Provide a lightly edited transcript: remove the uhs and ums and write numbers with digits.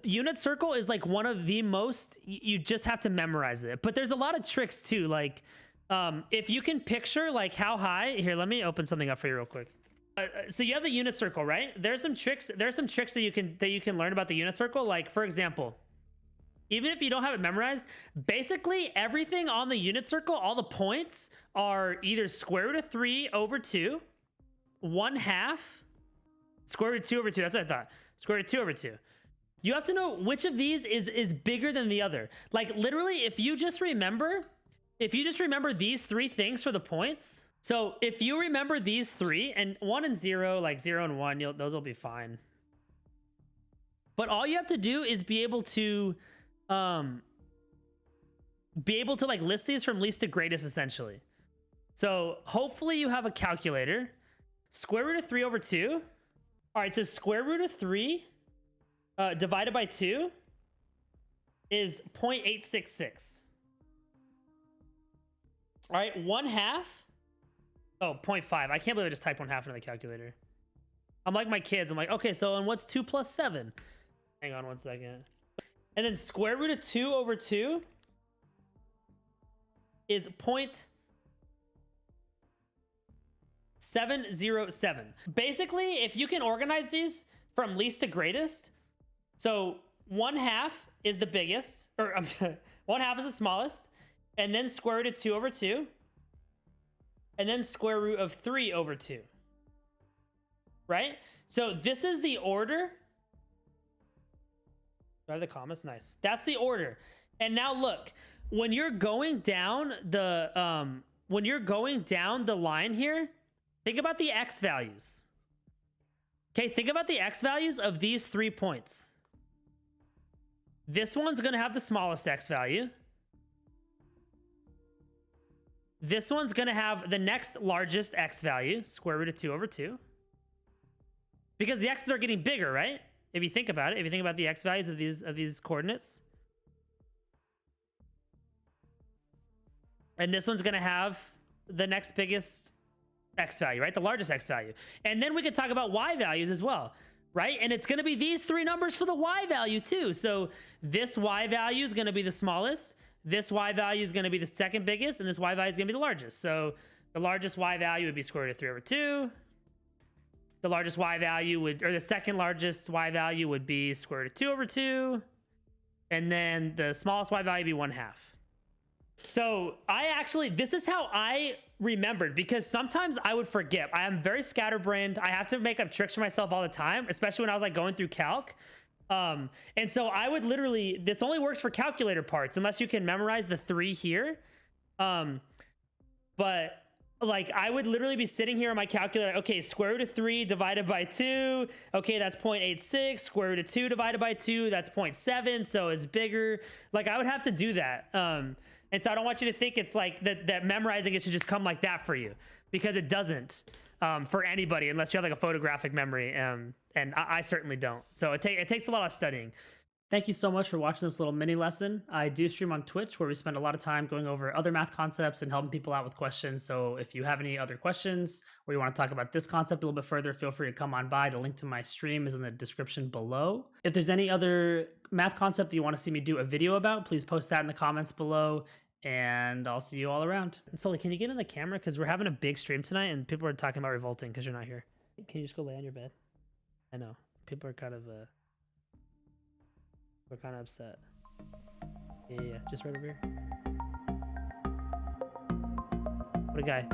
Unit circle is like one of the most, you just have to memorize it. But there's a lot of tricks too. Like if you can picture like how high, here, let me open something up for you real quick. So you have the unit circle, right? There's some tricks that you can learn about the unit circle. Like for example, even if you don't have it memorized, basically everything on the unit circle, all the points are either square root of 3 over 2, 1/2, square root of 2 over 2. That's what I thought. Square root of 2 over 2. You have to know which of these is bigger than the other. Like literally, if you just remember these three things for the points. So if you remember these three, and 1 and 0, like 0 and 1, those will be fine. But all you have to do is be able to like list these from least to greatest, essentially. So hopefully you have a calculator. Square root of 3 over 2. All right, so square root of 3 divided by 2 is 0.866. All right, 1/2. Oh, 0.5. I can't believe I just typed 1/2 into the calculator. I'm like my kids. I'm like, okay, so and what's 2 plus 7? Hang on one second. And then square root of 2 over 2 is 0.707. Basically, if you can organize these from least to greatest, so 1/2 is the biggest, or I'm sorry, 1/2 is the smallest, and then square root of 2 over 2, and then square root of 3 over 2. Right? So this is the order. Do I have the commas? Nice. That's the order. And now look, when you're going down the line here, think about the x values. Okay, think about the x values of these 3 points. This one's going to have the smallest x value. This one's going to have the next largest x value, square root of 2 over 2. Because the x's are getting bigger, right? If you think about it, if you think about the x values of these coordinates. And this one's going to have the next biggest x value, right? The largest x value. And then we could talk about y values as well, right? And it's going to be these 3 numbers for the y value too. So this y value is going to be the smallest. This y value is going to be the second biggest. And this y value is going to be the largest. So the largest y value would be square root of 3 over 2. The largest y value would, or the second largest y value would be square root of 2 over 2. And then the smallest y value would be 1/2. So this is how I remembered, because sometimes I would forget. I am very scatterbrained. I have to make up tricks for myself all the time, especially when I was like going through calc. And so I would literally, this only works for calculator parts unless you can memorize the 3 here. But like I would literally be sitting here on my calculator. Okay, square root of 3 divided by 2. Okay, that's 0.86. Square root of 2 divided by 2, that's 0.7. So it's bigger. Like I would have to do that. And so I don't want you to think it's like that memorizing it should just come like that for you, because it doesn't for anybody unless you have like a photographic memory. And I certainly don't. So it takes a lot of studying. Thank you so much for watching this little mini lesson. I do stream on Twitch where we spend a lot of time going over other math concepts and helping people out with questions. So if you have any other questions or you want to talk about this concept a little bit further, feel free to come on by. The link to my stream is in the description below. If there's any other math concept that you want to see me do a video about, please post that in the comments below. And I'll see you all around. And Sully, can you get in the camera? Because we're having a big stream tonight and people are talking about revolting because you're not here. Can you just go lay on your bed? I know. People are kind of we're kind of upset. Yeah, just right over here. What a guy.